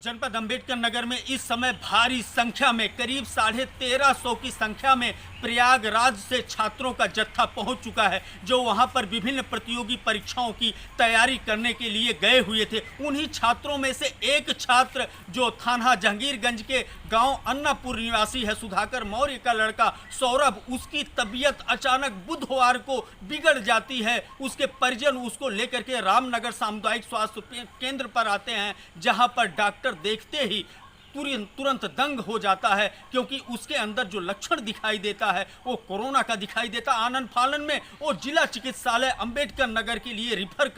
जनपद अंबेडकर नगर में इस समय भारी संख्या में करीब 1350 की संख्या में प्रयागराज से छात्रों का जत्था पहुंच चुका है, जो वहां पर विभिन्न प्रतियोगी परीक्षाओं की तैयारी करने के लिए गए हुए थे। उन्हीं छात्रों में से एक छात्र जो थाना जहांगीरगंज के गांव अन्नापुर निवासी है, सुधाकर मौर्य का लड़का सौरभ, उसकी तबीयत अचानक बुधवार को बिगड़ जाती है। उसके परिजन उसको लेकर के रामनगर सामुदायिक स्वास्थ्य केंद्र पर आते हैं, जहां पर डॉक्टर देखते ही तुरंत दंग हो जाता है, क्योंकि उसके अंदर जो लक्षण दिखाई देता है वो कोरोना का दिखाई देता। आनन फालन में वो जिला चिकित्सालय अंबेडकर नगर के लिए रिफर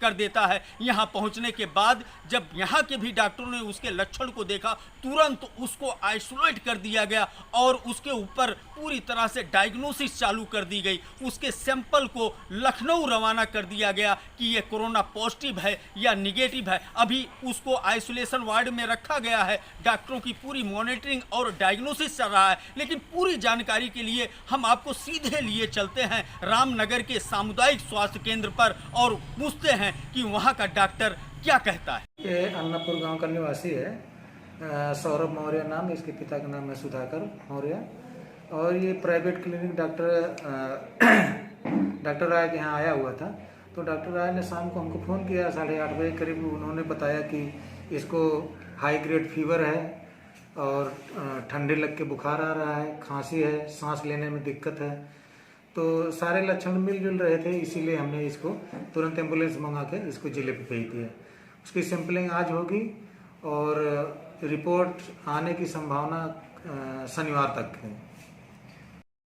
कर देता है। यहाँ पहुँचने के बाद जब यहाँ के भी डॉक्टरों ने उसके लक्षण को देखा, तुरंत उसको आइसोलेट कर दिया गया और उसके ऊपर पूरी तरह से डायग्नोसिस चालू कर दी गई। उसके सैंपल को लखनऊ रवाना कर दिया गया कि ये कोरोना पॉजिटिव है या निगेटिव है। अभी उसको आइसोलेशन वार्ड में रखा गया है। डॉक्टरों की पूरी मॉनिटरिंग और डायग्नोसिस चल रहा है। लेकिन पूरी जानकारी के लिए हम आपको सीधे लिए चलते हैं रामनगर के सामुदायिक स्वास्थ्य केंद्र पर और पूछते हैं कि वहाँ का डॉक्टर क्या कहता है। ये अन्नापुर गांव का निवासी है, सौरभ मौर्य नाम, इसके पिता का नाम है सुधाकर मौर्य। और ये प्राइवेट क्लिनिक डॉक्टर राय के यहाँ आया हुआ था। तो डॉक्टर राय ने शाम को हमको फ़ोन किया 8:30 बजे करीब। उन्होंने बताया कि इसको हाई ग्रेड फीवर है और ठंडे लग के बुखार आ रहा है, खांसी है, सांस लेने में दिक्कत है। तो सारे लक्षण मिलजुल रहे थे, इसीलिए हमने इसको तुरंत एम्बुलेंस मंगा के इसको जिले पे भेज दिया। उसकी सैंपलिंग आज होगी और रिपोर्ट आने की संभावना शनिवार तक है।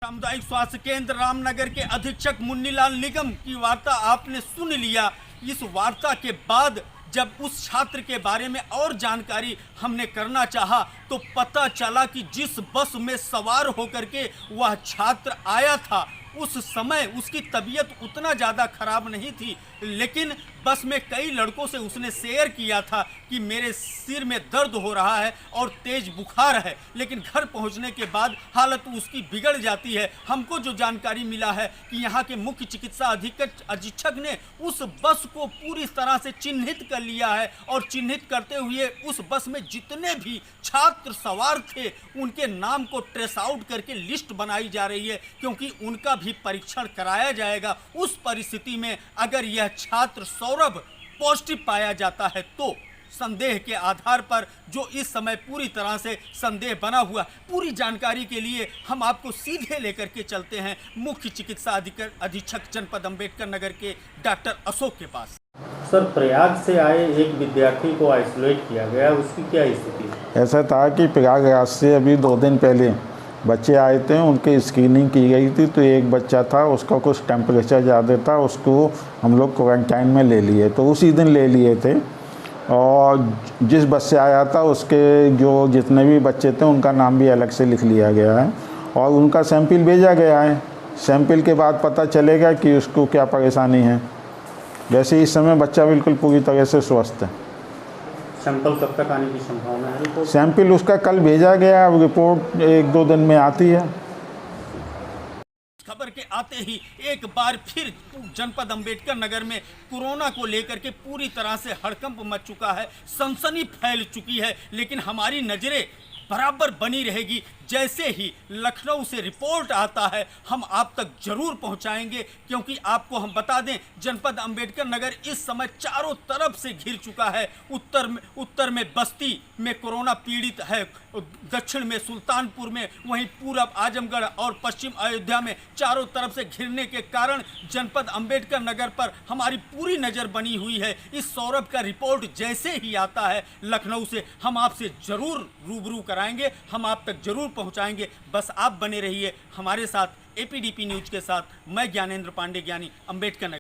सामुदायिक स्वास्थ्य केंद्र रामनगर के अधीक्षक मुन्नीलाल निगम की वार्ता आपने सुन लिया। इस वार्ता के बाद जब उस छात्र के बारे में और जानकारी हमने करना चाहा तो पता चला कि जिस बस में सवार होकर के वह छात्र आया था, उस समय उसकी तबीयत उतना ज़्यादा खराब नहीं थी, लेकिन बस में कई लड़कों से उसने शेयर किया था कि मेरे सिर में दर्द हो रहा है और तेज बुखार है। लेकिन घर पहुंचने के बाद हालत उसकी बिगड़ जाती है। हमको जो जानकारी मिला है कि यहाँ के मुख्य चिकित्सा अधीक्षक ने उस बस को पूरी तरह से चिन्हित कर लिया है और चिन्हित करते हुए उस बस में जितने भी छात्र सवार थे उनके नाम को ट्रेस आउट करके लिस्ट बनाई जा रही है, क्योंकि उनका भी परीक्षण कराया जाएगा। उस परिस्थिति में अगर यह छात्र सौरभ पॉजिटिव पाया जाता है तो संदेह के आधार पर जो इस समय पूरी तरह से संदेह बना हुआ, पूरी जानकारी के लिए हम आपको सीधे लेकर के चलते हैं मुख्य चिकित्सा अधीक्षक जनपद अंबेडकर नगर के डॉक्टर अशोक के पास। सर, प्रयाग से आए एक विद्यार्थी को आइसोलेट किया गया, उसकी क्या स्थिति है? ऐसा था कि प्रयागराज से अभी 2 दिन पहले बच्चे आए थे, उनकी स्क्रीनिंग की गई थी। तो एक बच्चा था, उसका कुछ टेम्परेचर ज़्यादा था, उसको हम लोग क्वारंटाइन में ले लिए। तो उसी दिन ले लिए थे और जिस बस से आया था उसके जो जितने भी बच्चे थे उनका नाम भी अलग से लिख लिया गया है और उनका सैंपल भेजा गया है। सैंपल के बाद पता चलेगा कि उसको क्या परेशानी है। वैसे इस समय बच्चा बिल्कुल पूरी तरह से स्वस्थ है। सैंपल कब तक आने की संभावना है? सैंपल उसका कल भेजा गया, अब रिपोर्ट 1-2 दिन में आती है। खबर के आते ही एक बार फिर जनपद अंबेडकर नगर में कोरोना को लेकर के पूरी तरह से हड़कंप मच चुका है, सनसनी फैल चुकी है। लेकिन हमारी नजरें बराबर बनी रहेगी। जैसे ही लखनऊ से रिपोर्ट आता है हम आप तक जरूर पहुंचाएंगे, क्योंकि आपको हम बता दें जनपद अंबेडकर नगर इस समय चारों तरफ से घिर चुका है। उत्तर में बस्ती में कोरोना पीड़ित है, दक्षिण में सुल्तानपुर में, वहीं पूरब आजमगढ़ और पश्चिम अयोध्या में चारों तरफ से घिरने के कारण जनपद अंबेडकर नगर पर हमारी पूरी नज़र बनी हुई है। इस सौरभ का रिपोर्ट जैसे ही आता है लखनऊ से हम आपसे ज़रूर रूबरू कराएंगे, हम आप तक जरूर पहुंचाएंगे। बस आप बने रहिए हमारे साथ, एपीडीपी न्यूज के साथ। मैं ज्ञानेंद्र पांडे, ज्ञानी, अंबेडकर नगर।